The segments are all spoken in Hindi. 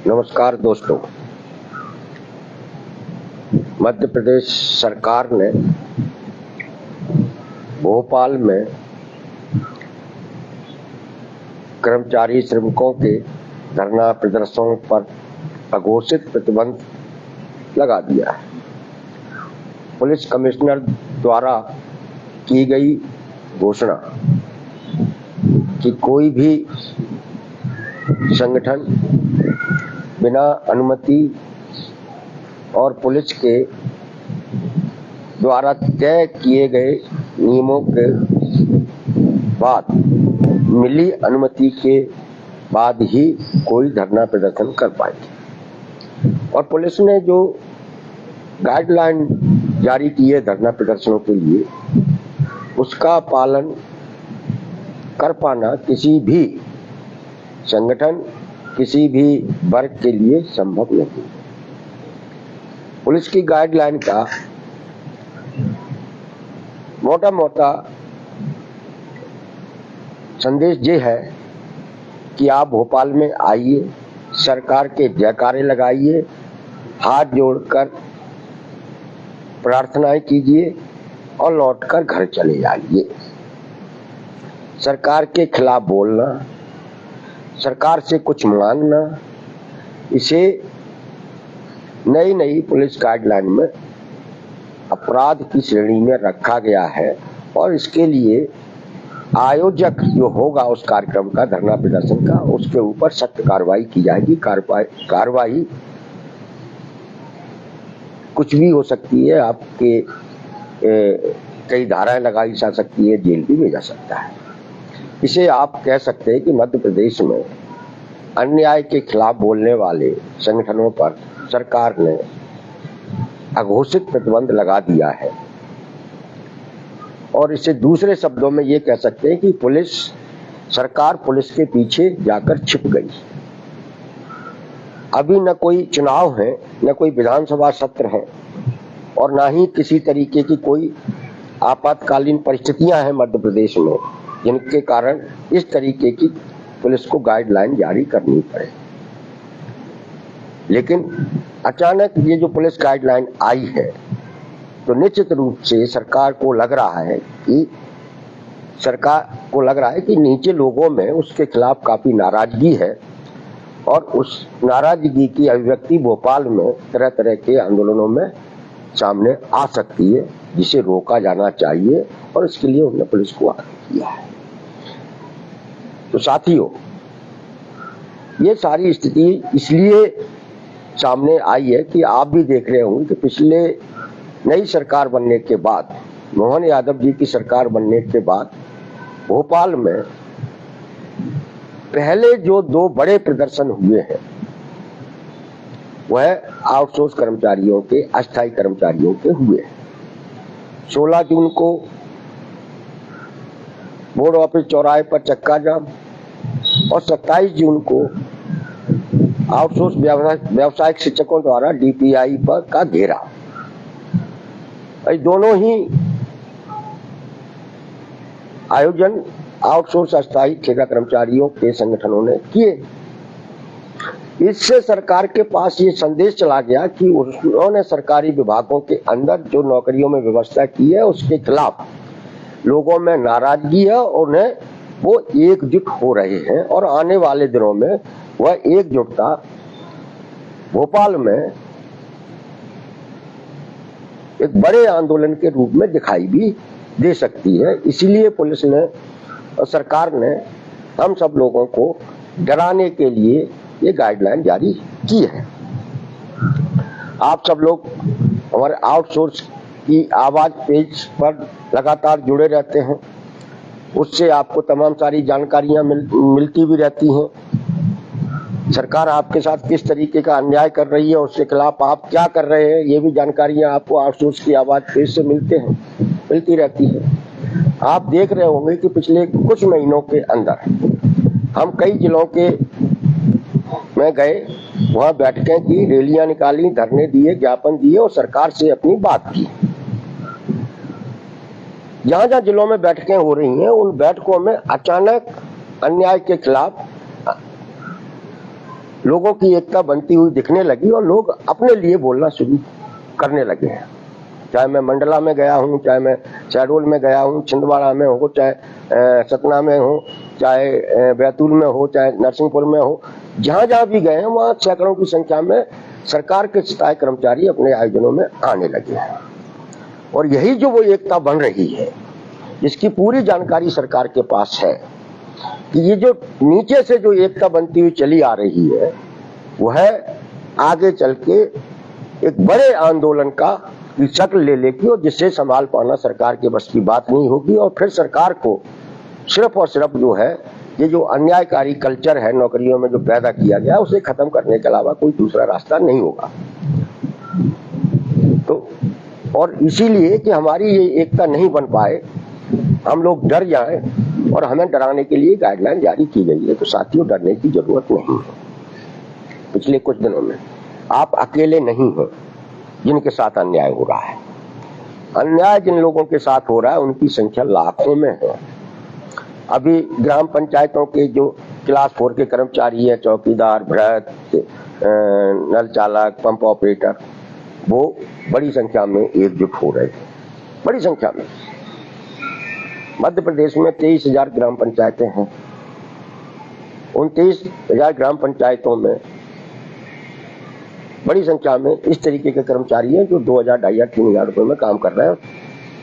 नमस्कार दोस्तों। मध्य प्रदेश सरकार ने भोपाल में कर्मचारी श्रमिकों के धरना प्रदर्शनों पर अघोषित प्रतिबंध लगा दिया है। पुलिस कमिश्नर द्वारा की गई घोषणा कि कोई भी संगठन बिना अनुमति और पुलिस के द्वारा तय किए गए नियमों के बाद मिली अनुमति के बाद ही कोई धरना प्रदर्शन कर पाएगी। और पुलिस ने जो गाइडलाइन जारी की है धरना प्रदर्शनों के लिए, उसका पालन कर पाना किसी भी संगठन, किसी भी वर्ग के लिए संभव नहीं। पुलिस की गाइडलाइन का मोटा मोटा संदेश ये है कि आप भोपाल में आइए, सरकार के जयकारे लगाइए, हाथ जोड़कर प्रार्थनाएं कीजिए और लौटकर घर चले जाइए। सरकार के खिलाफ बोलना, सरकार से कुछ मांगना, इसे नई पुलिस गाइडलाइन में अपराध की श्रेणी में रखा गया है। और इसके लिए आयोजक जो होगा उस कार्यक्रम का, धरना प्रदर्शन का, उसके ऊपर सख्त कार्रवाई की जाएगी। कार्रवाई कुछ भी हो सकती है, आपके कई धाराएं लगाई जा सकती है, जेल भी भेजा सकता है। इसे आप कह सकते हैं कि मध्य प्रदेश में अन्याय के खिलाफ बोलने वाले संगठनों पर सरकार ने अघोषित प्रतिबंध लगा दिया है। और इसे दूसरे शब्दों में ये कह सकते हैं कि सरकार पुलिस के पीछे जाकर छिप गई। अभी न कोई चुनाव है, न कोई विधानसभा सत्र है, और न ही किसी तरीके की कोई आपातकालीन परिस्थितियां हैं मध्य प्रदेश में जिनके कारण इस तरीके की पुलिस को गाइडलाइन जारी करनी पड़े। लेकिन अचानक ये जो पुलिस गाइडलाइन आई है, तो निश्चित रूप से सरकार को लग रहा है कि नीचे लोगों में उसके खिलाफ काफी नाराजगी है, और उस नाराजगी की अभिव्यक्ति भोपाल में तरह तरह के आंदोलनों में सामने आ सकती है, जिसे रोका जाना चाहिए। और इसके लिए उन्होंने पुलिस को आगे किया है। तो साथियों, ये सारी स्थिति इसलिए सामने आई है कि आप भी देख रहे होंगे कि पिछले नई सरकार बनने के बाद, मोहन यादव जी की सरकार बनने के बाद, भोपाल में पहले जो 2 बड़े प्रदर्शन हुए हैं वह आउटसोर्स कर्मचारियों के, अस्थायी कर्मचारियों के हुए हैं। 16 जून को बोर्ड ऑफिस चौराहे पर चक्का जाम, और 27 जून को आउटसोर्स व्यावसायिक शिक्षकों द्वारा डीपीआई पर का घेरा। दोनों ही आयोजन आउटसोर्स अस्थायी ठेका कर्मचारियों के संगठनों ने किए। इससे सरकार के पास ये संदेश चला गया कि उन्होंने सरकारी विभागों के अंदर जो नौकरियों में व्यवस्था की है उसके खिलाफ लोगों में नाराजगी है, उन्हें वो एकजुट हो रहे हैं। और आने वाले दिनों में वह एकजुटता भोपाल में एक बड़े आंदोलन के रूप में दिखाई भी दे सकती है। इसीलिए पुलिस ने और सरकार ने हम सब लोगों को डराने के लिए ये गाइडलाइन जारी की है। आप सब लोग हमारे आउटसोर्स की आवाज पेज पर लगातार जुड़े रहते हैं, उससे आपको तमाम सारी जानकारियां मिलती भी रहती हैं। सरकार आपके साथ किस तरीके का अन्याय कर रही है, उसके खिलाफ आप क्या कर रहे हैं, ये भी जानकारियां आपको आउटसोर्स की आवाज पेज से मिलती रहती है। आप देख रहे होंगे कि पिछले कुछ महीनों के अंदर हम कई जिलों के में गए, वहां बैठकें की, रैलियां निकाली, धरने दिए, ज्ञापन दिए और सरकार से अपनी बात की। जहां जहां जिलों में बैठकें हो रही हैं, उन बैठकों में अचानक अन्याय के खिलाफ लोगों की एकता बनती हुई दिखने लगी और लोग अपने लिए बोलना शुरू करने लगे हैं। चाहे मैं मंडला में गया हूँ, चाहे मैं शहडोल में गया हूँ, छिंदवाड़ा में हो, चाहे सतना में हो, चाहे बैतूल में हो, चाहे नरसिंहपुर में हो, जहां जहां भी गए हैं वहां सैकड़ों की संख्या में सरकार के स्थायी कर्मचारी अपने आयोजनों में आने लगे हैं। और यही जो वो एकता बन रही है, इसकी पूरी जानकारी सरकार के पास है कि ये जो नीचे से जो एकता बनती हुई चली आ रही है, वह आगे चल के एक बड़े आंदोलन का शक्ल ले लेगी और जिससे संभाल पाना सरकार के बस की बात नहीं होगी। और फिर सरकार को सिर्फ और सिर्फ जो है ये जो अन्यायकारी कल्चर है नौकरियों में जो पैदा किया गया, उसे खत्म करने के अलावा कोई दूसरा रास्ता नहीं होगा। तो और इसीलिए कि हमारी ये एकता नहीं बन पाए, हम लोग डर जाएं और हमें डराने के लिए गाइडलाइन जारी की गई है। तो साथियों, डरने की जरूरत नहीं है। पिछले कुछ दिनों में आप अकेले नहीं हो जिनके साथ अन्याय हो रहा है। अन्याय जिन लोगों के साथ हो रहा है उनकी संख्या लाखों में है। अभी ग्राम पंचायतों के जो क्लास 4 के कर्मचारी है, चौकीदार, भ्रत, नल चालक, पंप ऑपरेटर, वो बड़ी संख्या में एकजुट हो रहे हैं। बड़ी संख्या में मध्य प्रदेश में 23,000 ग्राम पंचायतें हैं। उन 23,000 ग्राम पंचायतों में बड़ी संख्या में इस तरीके के कर्मचारी हैं जो 2,000, 2,500, 3,000 रुपए में काम कर रहे हैं।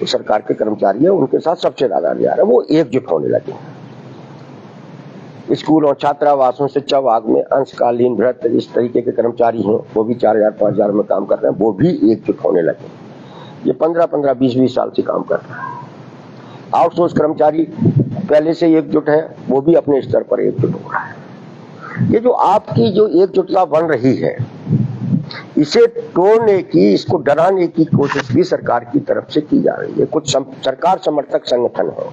वो सरकार के कर्मचारी है, उनके साथ सबसे ज्यादा अन्याय है। वो एकजुट होने लगे। स्कूलों, छात्रावासों, शिक्षा विभाग में अंशकालीन, भ्रत, इस तरीके के कर्मचारी हैं, वो भी 4,000, 5,000 में काम कर रहे हैं। वो भी एकजुट होने लगे। ये 15-15, 20-20 साल से काम कर रहे हैं। आउटसोर्स कर्मचारी पहले से एकजुट है, वो भी अपने स्तर पर एकजुट हो रहा है। ये जो आपकी जो एकजुटता बन रही है, इसे तोड़ने की, इसको डराने की कोशिश भी सरकार की तरफ से की जा रही है। कुछ सरकार समर्थक संगठन है,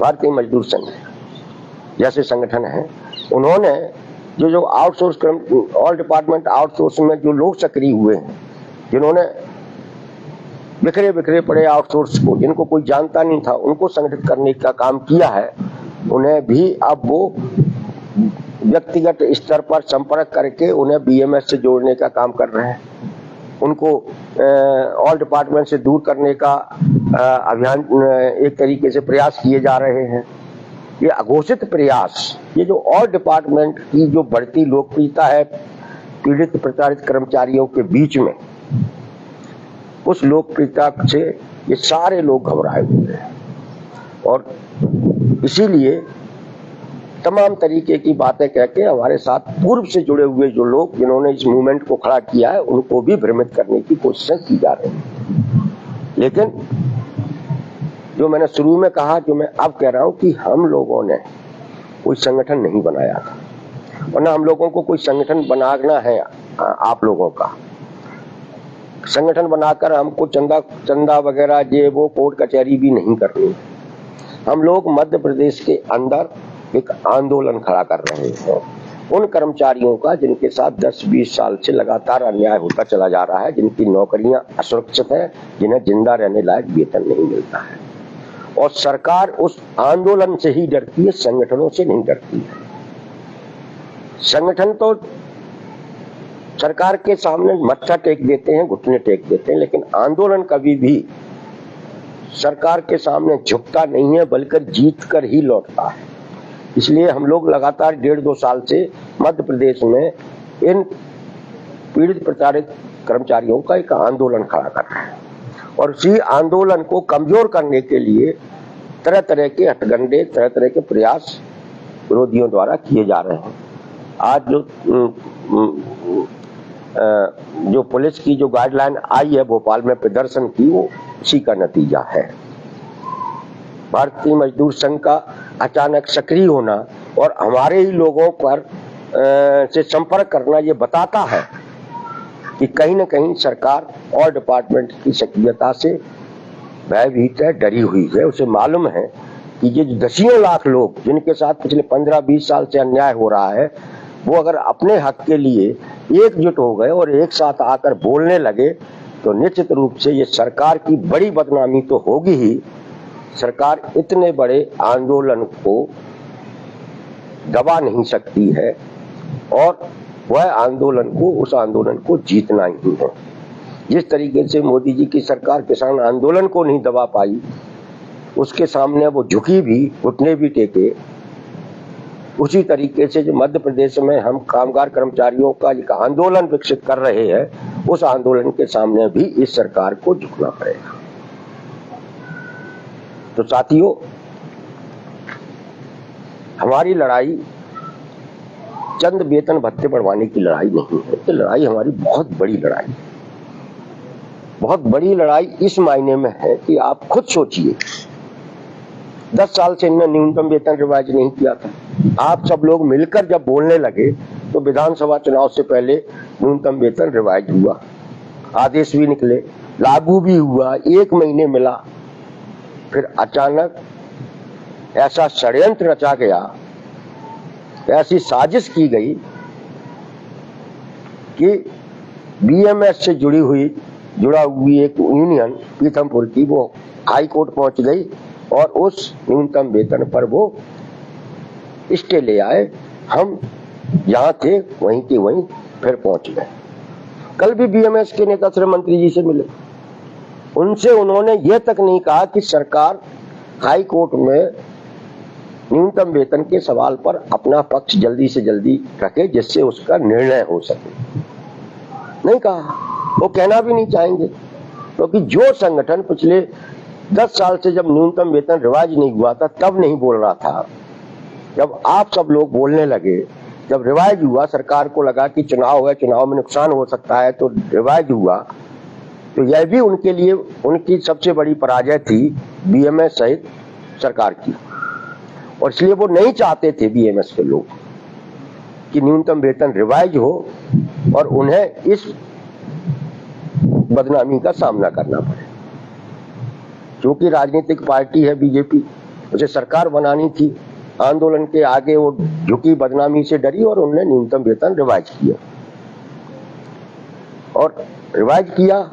भारतीय मजदूर संघ जैसे संगठन है, उन्होंने जो आउटसोर्स, ऑल डिपार्टमेंट आउटसोर्स में जो लोग सक्रिय हुए हैं, जिन्होंने बिखरे बिखरे पड़े आउटसोर्स को, जिनको कोई जानता नहीं था, उनको संगठित करने का काम किया है, उन्हें भी अब वो व्यक्तिगत स्तर पर संपर्क करके उन्हें बीएमएस से जोड़ने का काम कर रहे हैं। उनको ऑल डिपार्टमेंट से दूर करने का अभियान एक तरीके से प्रयास किए जा रहे हैं। ये अघोषित प्रयास, ये जो ऑल डिपार्टमेंट की जो बढ़ती लोकप्रियता है पीड़ित प्रताड़ित कर्मचारियों के बीच में, उस लोकप्रियता से ये सारे लोग घबराए हुए हैं। और इसीलिए तमाम तरीके की बातें कह के हमारे साथ पूर्व से जुड़े हुए जो लोग, जिन्होंने इस मूवमेंट को खड़ा किया है, उनको भी भ्रमित करने की कोशिशें की जा रही हैं। लेकिन जो मैंने शुरू में कहा, जो मैं अब कह रहा हूं कि हम लोगों ने कोई संगठन नहीं बनाया था, और ना हम लोगों को कोई संगठन बनाना है। आप लोगों का संगठन बनाकर हमको चंदा वगैरह ये वो कोर्ट कचहरी भी नहीं करनी। हम लोग मध्य प्रदेश के अंदर एक आंदोलन खड़ा कर रहे हैं उन कर्मचारियों का जिनके साथ 10-20 साल से लगातार अन्याय होता चला जा रहा है, जिनकी नौकरियां असुरक्षित है, जिन्हें जिंदा रहने लायक वेतन नहीं मिलता है। और सरकार उस आंदोलन से ही डरती है, संगठनों से नहीं डरती है। संगठन तो सरकार के सामने मत्था टेक देते हैं, घुटने टेक देते हैं, लेकिन आंदोलन कभी भी सरकार के सामने झुकता नहीं है, बल्कि जीत कर ही लौटता है। इसलिए हम लोग लगातार 1.5-2 साल से मध्य प्रदेश में इन पीड़ित प्रताड़ित कर्मचारियों का एक आंदोलन खड़ा कर रहे हैं। और इसी आंदोलन को कमजोर करने के लिए तरह तरह के हथकंडे, तरह तरह के प्रयास विरोधियों द्वारा किए जा रहे हैं। आज जो पुलिस की जो गाइडलाइन आई है भोपाल में प्रदर्शन की, वो उसी का नतीजा है। भारतीय मजदूर संघ का अचानक सक्रिय होना और हमारे ही लोगों पर से संपर्क करना, ये बताता है कि कहीं न कहीं सरकार और डिपार्टमेंट की सक्रियता से भयभीत है, डरी हुई है। उसे मालूम है कि ये दसियों लाख लोग जिनके साथ पिछले 15-20 साल से अन्याय हो रहा है, वो अगर अपने हक के लिए एकजुट हो गए और एक साथ आकर बोलने लगे, तो निश्चित रूप से ये सरकार की बड़ी बदनामी तो होगी ही। सरकार इतने बड़े आंदोलन को दबा नहीं सकती है। और वह आंदोलन को, उस आंदोलन को जीतना ही है। जिस तरीके से मोदी जी की सरकार किसान आंदोलन को नहीं दबा पाई, उसके सामने वो झुकी भी, घुटने भी टेके, उसी तरीके से जो मध्य प्रदेश में हम कामगार कर्मचारियों का एक आंदोलन विकसित कर रहे हैं, उस आंदोलन के सामने भी इस सरकार को झुकना पड़ेगा। तो साथियों, हमारी लड़ाई चंद वेतन भत्ते बढ़वाने की लड़ाई नहीं है। ये लड़ाई हमारी बहुत बड़ी लड़ाई है। बहुत बड़ी लड़ाई इस मायने में है कि आप खुद सोचिए, 10 साल से इन्होंने न्यूनतम वेतन रिवाइज नहीं किया था। आप सब लोग मिलकर जब बोलने लगे तो विधानसभा चुनाव से पहले न्यूनतम वेतन रिवाइज हुआ, आदेश भी निकले, लागू भी हुआ, 1 महीने मिला। फिर अचानक ऐसा षड्यंत्र रचा गया, ऐसी साजिश की गई कि बीएमएस से जुड़ा हुई एक यूनियन पीथमपुर की, वो हाई कोर्ट पहुंच गई और उस न्यूनतम वेतन पर वो स्टे ले आए। हम जहां थे वहीं के वहीं फिर पहुंच गए। कल भी बीएमएस के नेता श्री मंत्री जी से मिले, उनसे उन्होंने यह तक नहीं कहा कि सरकार हाई कोर्ट में न्यूनतम वेतन के सवाल पर अपना पक्ष जल्दी से जल्दी रखे, जिससे उसका निर्णय हो सके। नहीं कहा, वो कहना भी नहीं चाहेंगे, क्योंकि जो संगठन पिछले 10 साल से जब न्यूनतम वेतन रिवाइज नहीं हुआ था तब नहीं बोल रहा था, जब आप सब लोग बोलने लगे, जब रिवाइज हुआ, सरकार को लगा कि चुनाव है, चुनाव में नुकसान हो सकता है, तो रिवाइज हुआ, तो यह भी उनके लिए उनकी सबसे बड़ी पराजय थी बीएमएस सहित सरकार की। और इसलिए वो नहीं चाहते थे बीएमएस के लोग कि न्यूनतम वेतन रिवाइज हो और उन्हें इस बदनामी का सामना करना पड़े। क्योंकि राजनीतिक पार्टी है बीजेपी, उसे सरकार बनानी थी, आंदोलन के आगे वो झुकी, बदनामी से डरी और उन्होंने न्यूनतम वेतन रिवाइज किया। और रिवाइज किया,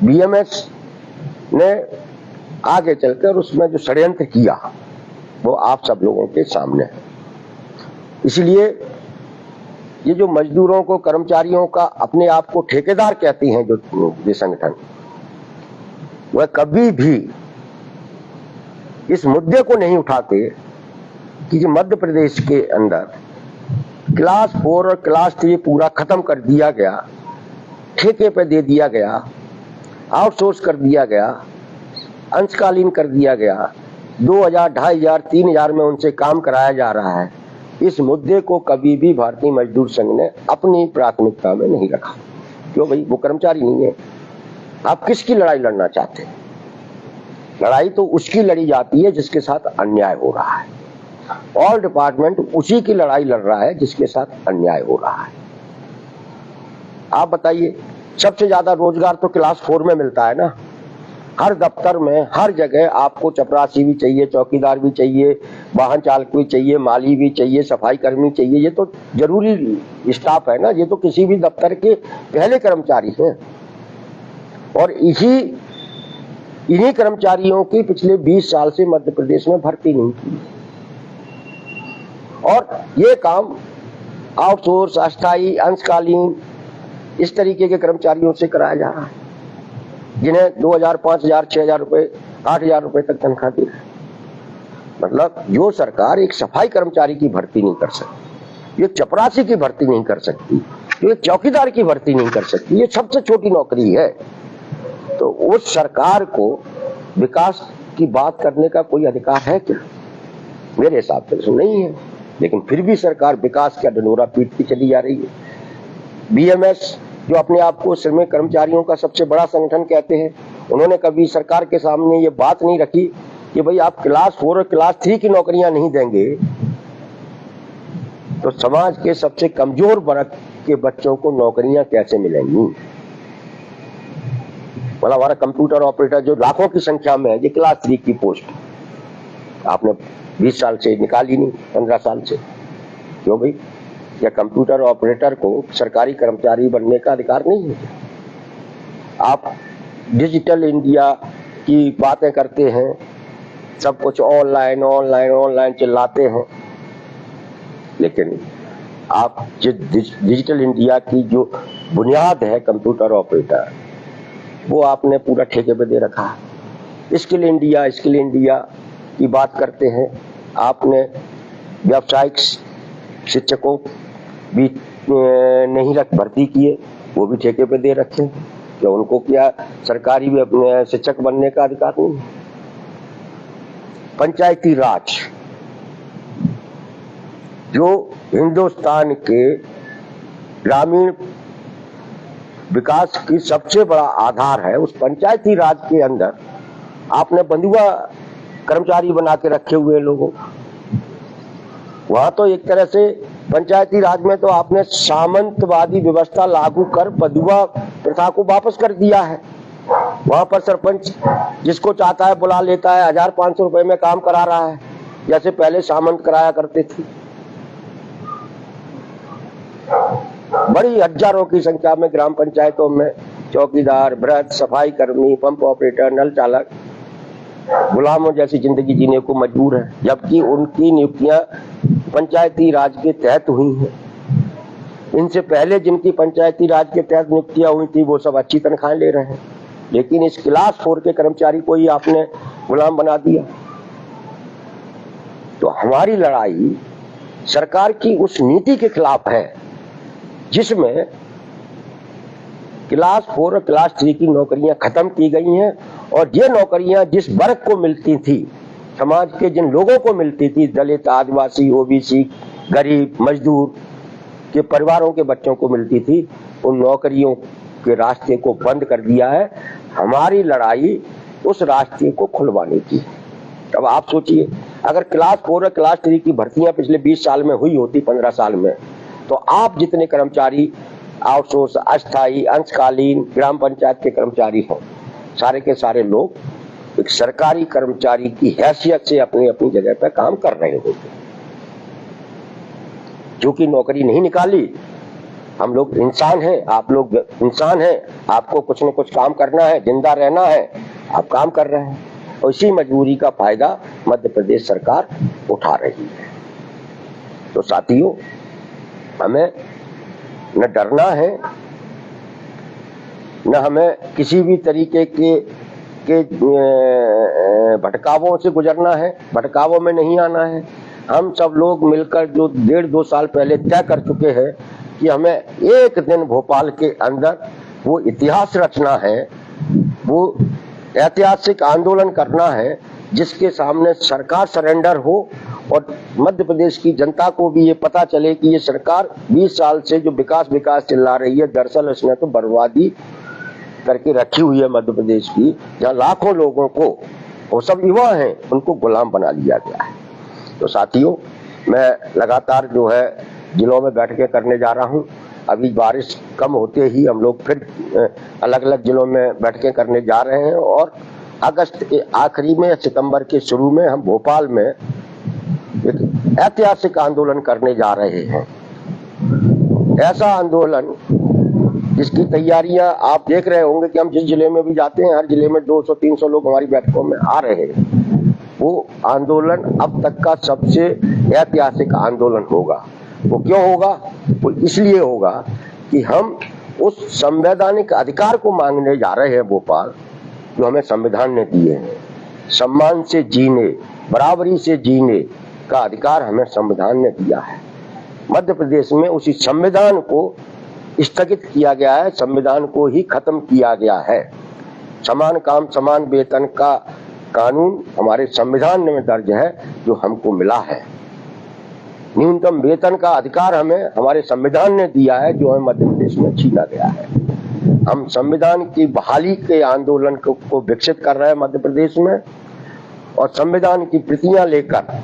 बीएमएस ने आगे चलकर उसमें जो षड्यंत्र किया वो आप सब लोगों के सामने है। इसलिए ये जो मजदूरों को, कर्मचारियों का अपने आप को ठेकेदार कहते हैं जो ये संगठन, वह कभी भी इस मुद्दे को नहीं उठाते कि जो मध्य प्रदेश के अंदर क्लास 4 और क्लास 3 पूरा खत्म कर दिया गया, ठेके पे दे दिया गया, आउटसोर्स कर दिया गया, अंशकालीन कर दिया गया, 2000, 2500, 3000 में उनसे काम कराया जा रहा है। इस मुद्दे को कभी भी भारतीय मजदूर संघ ने अपनी प्राथमिकता में नहीं रखा। क्यों भाई, वो कर्मचारी नहीं है। आप किसकी लड़ाई लड़ना चाहते हैं? लड़ाई तो उसकी लड़ी जाती है जिसके साथ अन्याय हो रहा है। ऑल डिपार्टमेंट उसी की लड़ाई लड़ रहा है जिसके साथ अन्याय हो रहा है। आप बताइए, सबसे ज्यादा रोजगार तो क्लास 4 में मिलता है ना। हर दफ्तर में, हर जगह आपको चपरासी भी चाहिए, चौकीदार भी चाहिए, वाहन चालक भी चाहिए, माली भी चाहिए, सफाई कर्मी चाहिए। ये तो जरूरी स्टाफ है ना, ये तो किसी भी दफ्तर के पहले कर्मचारी हैं। और इन्हीं कर्मचारियों की पिछले 20 साल से मध्य प्रदेश में भर्ती नहीं की। और ये काम आउटसोर्स, अस्थायी, अंशकालीन, इस तरीके के कर्मचारियों से कराया जा रहा है, जिन्हें 2000, 5000, 6000 रुपए, 8000 रुपए तक तनख्वाह दी। मतलब जो सरकार एक सफाई कर्मचारी की भर्ती नहीं कर सकती, एक चपरासी की भर्ती नहीं कर सकती, जो एक चौकीदार की भर्ती नहीं कर सकती, ये सबसे छोटी नौकरी है, तो उस सरकार को विकास की बात करने का कोई अधिकार है क्या? मेरे हिसाब से नहीं है। लेकिन फिर भी सरकार विकास का ढिंढोरा पीटती चली जा रही है। बीएमएस, जो अपने आप को श्रमिक कर्मचारियों का सबसे बड़ा संगठन कहते हैं, उन्होंने कभी सरकार के सामने ये बात नहीं रखी कि भाई आप क्लास 4 और क्लास 3 की नौकरियां नहीं देंगे तो समाज के सबसे कमजोर वर्ग के बच्चों को नौकरियां कैसे मिलेंगी। मतलब हमारा कंप्यूटर ऑपरेटर जो लाखों की संख्या में है, ये क्लास 3 की पोस्ट आपने 20 साल से निकाली नहीं, 15 साल से। क्यों भाई? या कंप्यूटर ऑपरेटर को सरकारी कर्मचारी बनने का अधिकार नहीं है? आप डिजिटल इंडिया की बातें करते हैं, सब कुछ ऑनलाइन ऑनलाइन ऑनलाइन चिल्लाते हैं, लेकिन आप डिजिटल इंडिया की जो बुनियाद है कंप्यूटर ऑपरेटर, वो आपने पूरा ठेके पे दे रखा है। स्किल इंडिया की बात करते हैं, आपने व्यावसायिक शिक्षकों भी नहीं भर्ती किए, वो भी ठेके पे दे रखे हैं। क्या उनको क्या सरकारी शिक्षक बनने का अधिकार नहीं है? पंचायती राज जो हिंदुस्तान के ग्रामीण विकास की सबसे बड़ा आधार है, उस पंचायती राज के अंदर आपने बंधुआ कर्मचारी बना के रखे हुए लोगों। वहां तो एक तरह से पंचायती राज में तो आपने सामंतवादी व्यवस्था लागू कर बंधुआ प्रथा को वापस कर दिया है। वहां पर सरपंच जिसको चाहता है बुला लेता है, 1500 रुपए में काम करा रहा है, जैसे पहले सामंत कराया करते थे। बड़ी हजारों की संख्या में ग्राम पंचायतों में चौकीदार, भ्रष्ट, सफाई कर्मी, पंप ऑपरेटर, नल चालक गुलामों जैसी जिंदगी जीने को मजबूर है, जबकि उनकी नियुक्तियां पंचायती राज के तहत हुई हैं। इनसे पहले जिनकी पंचायती राज के तहत नियुक्तियां हुई थी, वो सब अच्छी तनख्वाहें ले रहे हैं, लेकिन इस क्लास 4 के कर्मचारी को ही आपने गुलाम बना दिया। तो हमारी लड़ाई सरकार की उस नीति के खिलाफ है जिसमें क्लास 4 और क्लास 3 की नौकरियां खत्म की गई हैं, और ये नौकरियां जिस वर्ग को मिलती थी, समाज के जिन लोगों को मिलती थी, दलित, आदिवासी, ओबीसी, गरीब, मजदूर के परिवारों के बच्चों को मिलती थी, उन नौकरियों के रास्ते को बंद कर दिया है। हमारी लड़ाई उस रास्ते को खुलवाने की। अब आप सोचिए, अगर क्लास 4 और क्लास 3 की भर्तियां पिछले 20 साल में हुई होती, 15 साल में, तो आप जितने कर्मचारी आउटसोर्स, अस्थायी, अंशकालीन ग्राम पंचायत के कर्मचारी हों, सारे के सारे लोग एक सरकारी कर्मचारी की हैसियत से अपनी अपनी जगह पर काम कर रहे होते। जो कि नौकरी नहीं निकाली, हम लोग इंसान हैं, आप लोग इंसान हैं, आपको कुछ न कुछ काम करना है, जिंदा रहना है, आप काम कर रहे हैं, और इसी मजबूरी का फायदा मध्य प्रदेश सरकार उठा रही है। तो साथियों, हमें न डरना है, न हमें किसी भी तरीके के भटकावों से गुजरना है, भटकावों में नहीं आना है। हम सब लोग मिलकर जो 1.5-2 साल पहले तय कर चुके हैं कि हमें एक दिन भोपाल के अंदर वो इतिहास रचना है, वो ऐतिहासिक आंदोलन करना है जिसके सामने सरकार सरेंडर हो, और मध्य प्रदेश की जनता को भी ये पता चले कि ये सरकार 20 साल से जो विकास चिल्ला रही है, दरअसल उसने तो बर्बादी करके रखी हुई है मध्य प्रदेश की, जहाँ लाखों लोगों को, वो सब युवा हैं, उनको गुलाम बना लिया गया है। तो साथियों, मैं लगातार जो है जिलों में बैठकें करने जा रहा हूँ। अभी बारिश कम होते ही हम लोग फिर अलग अलग जिलों में बैठकें करने जा रहे हैं, और अगस्त के आखिरी में, सितंबर के शुरू में हम भोपाल में एक ऐतिहासिक आंदोलन करने जा रहे हैं। ऐसा आंदोलन जिसकी तैयारियां आप देख रहे होंगे कि हम जिस जिले में भी जाते हैं, हर जिले में 200-300 लोग हमारी बैठकों में आ रहे हैं। वो आंदोलन अब तक का सबसे ऐतिहासिक आंदोलन होगा। वो क्यों होगा? वो इसलिए होगा कि हम उस संवैधानिक अधिकार को मांगने जा रहे हैं भोपाल, जो हमें संविधान ने दिए हैं। सम्मान से जीने, बराबरी से जीने का अधिकार हमें संविधान ने दिया है। मध्य प्रदेश में उसी संविधान को स्थगित किया गया है, संविधान को ही खत्म किया गया है। समान काम समान वेतन का कानून हमारे संविधान में दर्ज है, जो हमको मिला है। न्यूनतम वेतन का अधिकार हमें हमारे संविधान ने दिया है, जो हमें मध्य प्रदेश में छीना गया है। हम संविधान की बहाली के आंदोलन को विकसित कर रहे हैं मध्य प्रदेश में, और संविधान की प्रतियां लेकर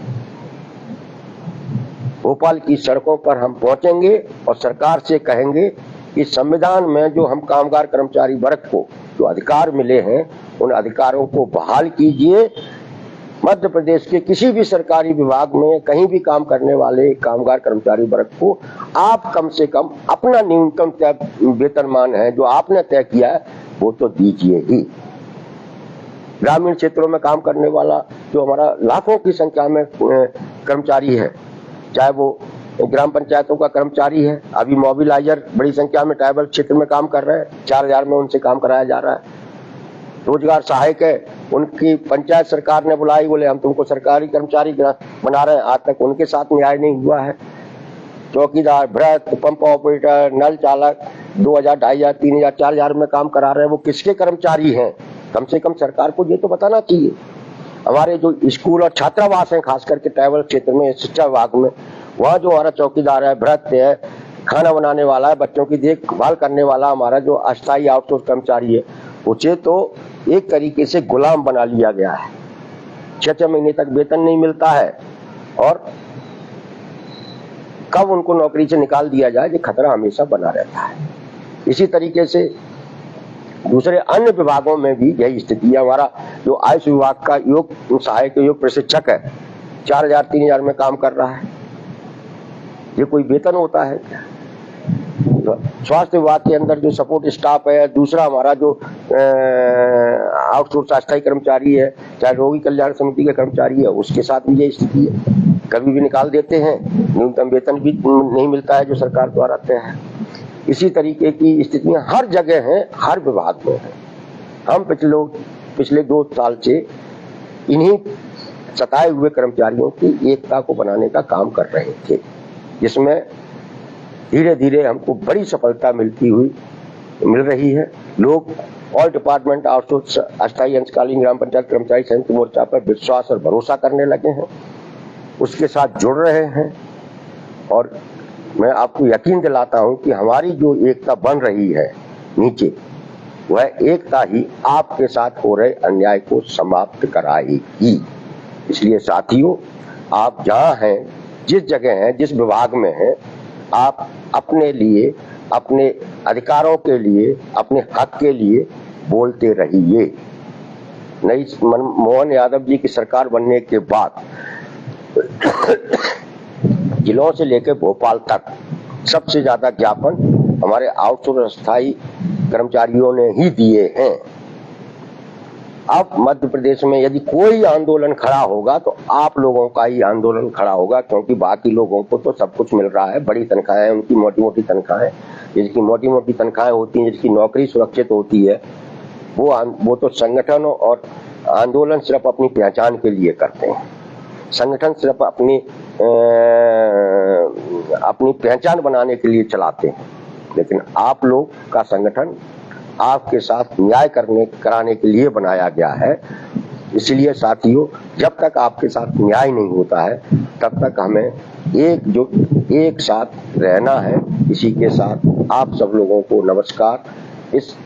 भोपाल की सड़कों पर हम पहुंचेंगे और सरकार से कहेंगे कि संविधान में जो हम कामगार कर्मचारी वर्ग को जो अधिकार मिले हैं, उन अधिकारों को बहाल कीजिए। मध्य प्रदेश के किसी भी सरकारी विभाग में कहीं भी काम करने वाले कामगार कर्मचारी वर्ग को आप कम से कम अपना न्यूनतम तय वेतनमान है जो आपने तय किया है, वो तो दीजिए ही। ग्रामीण क्षेत्रों में काम करने वाला जो हमारा लाखों की संख्या में कर्मचारी है, चाहे वो ग्राम पंचायतों का कर्मचारी है, अभी मोबिलाइजर बड़ी संख्या में ट्राइबल क्षेत्र में काम कर रहे हैं, 4000 में उनसे काम कराया जा रहा है। रोजगार सहायक है, उनकी पंचायत सरकार ने बुलाई, बोले हम तुमको सरकारी कर्मचारी बना रहे हैं, आज तक उनके साथ न्याय नहीं हुआ है। चौकीदार, भ्रष्ट, पंप ऑपरेटर, नल चालक 2000, 2500, 3000, 4000 में काम करा रहे हैं, वो किसके कर्मचारी हैं? कम से कम सरकार को ये तो बताना चाहिए। हमारे जो स्कूल और छात्रावास हैं, खास करके ट्राइबल क्षेत्र में, शिक्षा विभाग में, वह जो हमारा चौकीदार है, भ्रष्ट है, खाना बनाने वाला है, बच्चों की देखभाल करने वाला हमारा जो अस्थायी आउटसोर्स कर्मचारी है, उसे तो एक तरीके से गुलाम बना लिया गया है। 6 महीने तक वेतन नहीं मिलता है और कब उनको नौकरी से निकाल दिया जाए, ये खतरा हमेशा बना रहता है। इसी तरीके से दूसरे अन्य विभागों में भी यही स्थिति है। हमारा जो आयुष विभाग का योग सहायक योग प्रशिक्षक है, 4000, 3000 में काम कर रहा है, ये कोई वेतन होता है क्या? स्वास्थ्य विभाग के अंदर जो सपोर्ट स्टाफ है, दूसरा हमारा जो आउटसोर्स अस्थायी कर्मचारी है, चाहे रोगी कल्याण समिति के कर्मचारी है, उसके साथ भी ये स्थिति है, कभी भी निकाल देते हैं, न्यूनतम वेतन भी नहीं मिलता है जो सरकार द्वारा तय है। इसी तरीके की स्थितियां हर जगह हैं, हर विभाग में है। हम पिछले 2 साल से इन्हीं सताए हुए कर्मचारियों की एकता को बनाने का काम कर रहे थे, जिसमें धीरे धीरे हमको बड़ी सफलता मिल रही है। लोग ऑल डिपार्टमेंट आउटसोर्स अस्थायी अंशकालीन ग्राम पंचायत कर्मचारी संयुक्त मोर्चा पर विश्वास और भरोसा करने लगे हैं, उसके साथ जुड़ रहे हैं। और मैं आपको यकीन दिलाता हूं कि हमारी जो एकता बन रही है नीचे, वह एकता ही आपके साथ हो रहे अन्याय को समाप्त कराएगी। इसलिए साथियों, आप जहां हैं, जिस जगह हैं, जिस विभाग में हैं, आप अपने लिए, अपने अधिकारों के लिए, अपने हक के लिए बोलते रहिए। नई मोहन यादव जी की सरकार बनने के बाद जिलों से लेकर भोपाल तक सबसे ज्यादा ज्ञापन हमारे आउटसोर्स अस्थायी कर्मचारियों ने ही दिए हैं। अब मध्य प्रदेश में यदि कोई आंदोलन खड़ा होगा तो आप लोगों का ही आंदोलन खड़ा होगा, क्योंकि बाकी लोगों को तो सब कुछ मिल रहा है, बड़ी तनख्वाहें, उनकी मोटी मोटी तनख्वाहें, जिसकी मोटी मोटी तनख्वाहें होती हैं, जिसकी नौकरी सुरक्षित होती है, वो तो संगठन और आंदोलन सिर्फ अपनी पहचान के लिए करते हैं। संगठन सिर्फ अपनी पहचान बनाने के लिए चलाते हैं, लेकिन आप लोग का संगठन आपके साथ न्याय कराने के लिए बनाया गया है। इसलिए साथियों, जब तक आपके साथ न्याय नहीं होता है, तब तक हमें एक साथ रहना है। इसी के साथ आप सब लोगों को नमस्कार।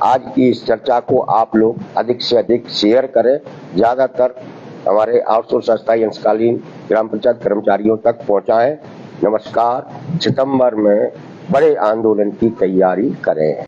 आज की इस चर्चा को आप लोग अधिक से अधिक शेयर करें, ज्यादातर हमारे आउटसोर्स अस्थायी अंशकालीन ग्राम पंचायत कर्मचारियों तक पहुंचाएं। नमस्कार। सितंबर में बड़े आंदोलन की तैयारी करें।